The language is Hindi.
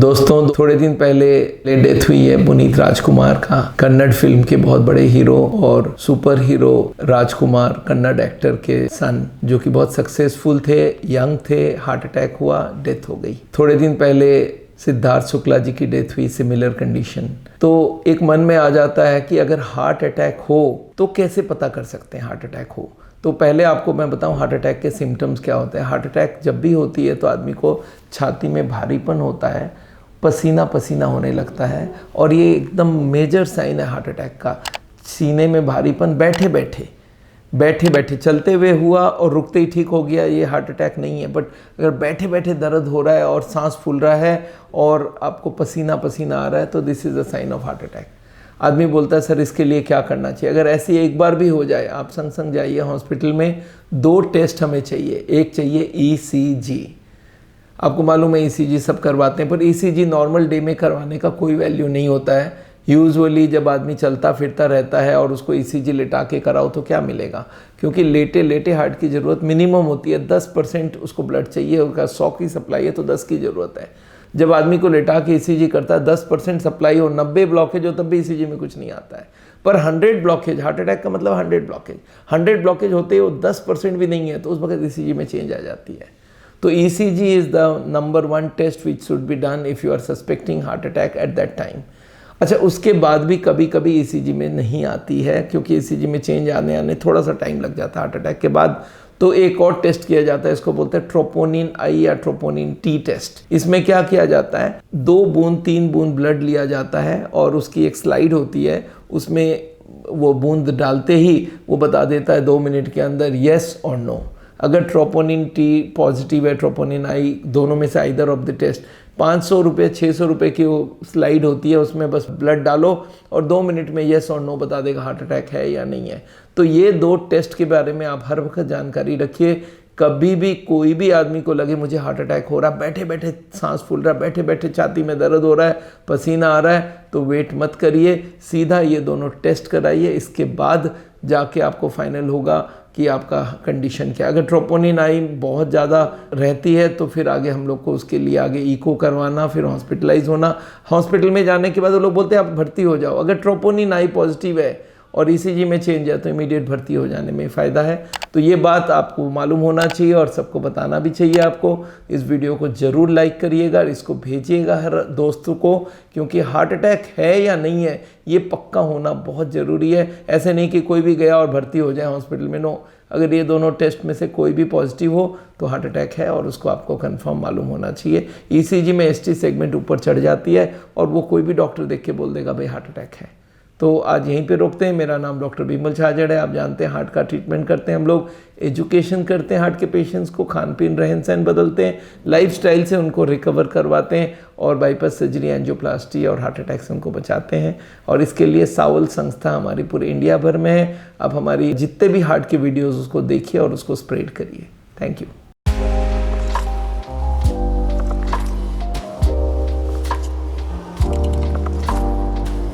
दोस्तों, थोड़े दिन पहले डेथ हुई है पुनीत राजकुमार का। कन्नड़ फिल्म के बहुत बड़े हीरो और सुपर हीरो राजकुमार, कन्नड़ एक्टर के सन, जो कि बहुत सक्सेसफुल थे, यंग थे, हार्ट अटैक हुआ, डेथ हो गई। थोड़े दिन पहले सिद्धार्थ शुक्ला जी की डेथ हुई, सिमिलर कंडीशन। तो एक मन में आ जाता है कि अगर हार्ट अटैक हो तो कैसे पता कर सकते हैं हार्ट अटैक हो। तो पहले आपको मैं बताऊं हार्ट अटैक के सिम्टम्स क्या होते हैं। हार्ट अटैक जब भी होती है तो आदमी को छाती में भारीपन होता है, पसीना पसीना होने लगता है, और ये एकदम मेजर साइन है हार्ट अटैक का। सीने में भारीपन बैठे बैठे चलते हुए हुआ और रुकते ही ठीक हो गया, ये हार्ट अटैक नहीं है। बट अगर बैठे बैठे दर्द हो रहा है और सांस फूल रहा है और आपको पसीना पसीना आ रहा है तो this is a sign of heart attack. आदमी बोलता है सर इसके लिए क्या करना चाहिए। अगर ऐसी एक बार भी हो जाए, आप संग संग जाइए हॉस्पिटल में। 2 टेस्ट हमें चाहिए। एक चाहिए ECG। आपको मालूम है ECG सब करवाते हैं, पर ECG नॉर्मल डे में करवाने का कोई वैल्यू नहीं होता है। यूजुअली जब आदमी चलता फिरता रहता है और उसको ECG लेटा के कराओ तो क्या मिलेगा, क्योंकि लेटे लेटे हार्ट की ज़रूरत मिनिमम होती है। 10% उसको ब्लड चाहिए होगा, 100 की सप्लाई है तो 10 की ज़रूरत है। जब आदमी को लेटा के ECG करता है, 10% सप्लाई हो, 90 ब्लॉकेज हो, तब भी ECG में कुछ नहीं आता है। पर 100 ब्लॉकेज, हार्ट अटैक का मतलब 100 ब्लॉकेज होते हो 10% भी नहीं है तो उस वक्त ECG में चेंज आ जाती है। तो ECG is the number 1 test which should be done if you are suspecting heart attack at that time. अच्छा, उसके बाद भी कभी कभी ECG में नहीं आती है, क्योंकि ECG में चेंज आने थोड़ा सा टाइम लग जाता है हार्ट अटैक के बाद। तो एक और टेस्ट किया जाता है, इसको बोलते हैं ट्रोपोनिन I या ट्रोपोनिन T टेस्ट। इसमें क्या किया जाता है, 2 बूंद 3 बूंद ब्लड लिया जाता है और उसकी एक स्लाइड होती है, उसमें वो बूंद डालते ही वो बता देता है 2 मिनट के अंदर येस और नो। अगर ट्रोपोनिन T पॉजिटिव है, ट्रोपोनिन I, दोनों में से आइदर ऑफ द टेस्ट, 500 रुपये 600 रुपये की वो स्लाइड होती है, उसमें बस ब्लड डालो और 2 मिनट में येस और नो बता देगा हार्ट अटैक है या नहीं है। तो ये 2 टेस्ट के बारे में आप हर वक्त जानकारी रखिए। कभी भी कोई भी आदमी को लगे मुझे हार्ट अटैक हो रहा, बैठे बैठे सांस फूल रहा है, बैठे बैठे छाती में दर्द हो रहा है, पसीना आ रहा है, तो वेट मत करिए, सीधा ये दोनों टेस्ट कराइए। इसके बाद जाके आपको फाइनल होगा कि आपका कंडीशन क्या। अगर ट्रोपोनिन I बहुत ज़्यादा रहती है तो फिर आगे हम लोग को उसके लिए आगे इको करवाना, फिर हॉस्पिटलाइज होना। हॉस्पिटल में जाने के बाद वो लोग बोलते हैं आप भर्ती हो जाओ। अगर ट्रोपोनिन I पॉजिटिव है और ECG में चेंज है तो इमीडिएट भर्ती हो जाने में फ़ायदा है। तो ये बात आपको मालूम होना चाहिए और सबको बताना भी चाहिए आपको। इस वीडियो को ज़रूर लाइक करिएगा और इसको भेजिएगा हर दोस्तों को, क्योंकि हार्ट अटैक है या नहीं है ये पक्का होना बहुत ज़रूरी है। ऐसे नहीं कि कोई भी गया और भर्ती हो जाए हॉस्पिटल में, नो। अगर ये दोनों टेस्ट में से कोई भी पॉजिटिव हो तो हार्ट अटैक है और उसको आपको कंफर्म मालूम होना चाहिए। ECG में ST सेगमेंट ऊपर चढ़ जाती है और वो कोई भी डॉक्टर देख के बोल देगा भाई हार्ट अटैक है। तो आज यहीं पे रोकते हैं। मेरा नाम डॉक्टर बिमल छाजड़ है। आप जानते हैं हार्ट का ट्रीटमेंट करते हैं हम लोग, एजुकेशन करते हैं हार्ट के पेशेंट्स को, खान पीन रहन सहन बदलते हैं, लाइफस्टाइल से उनको रिकवर करवाते हैं और बाईपास सर्जरी, एंजियोप्लास्टी और हार्ट अटैक से उनको बचाते हैं। और इसके लिए सावल संस्था हमारी पूरे इंडिया भर में है। आप हमारी जितने भी हार्ट के वीडियोज़ उसको देखिए और उसको स्प्रेड करिए। Thank you.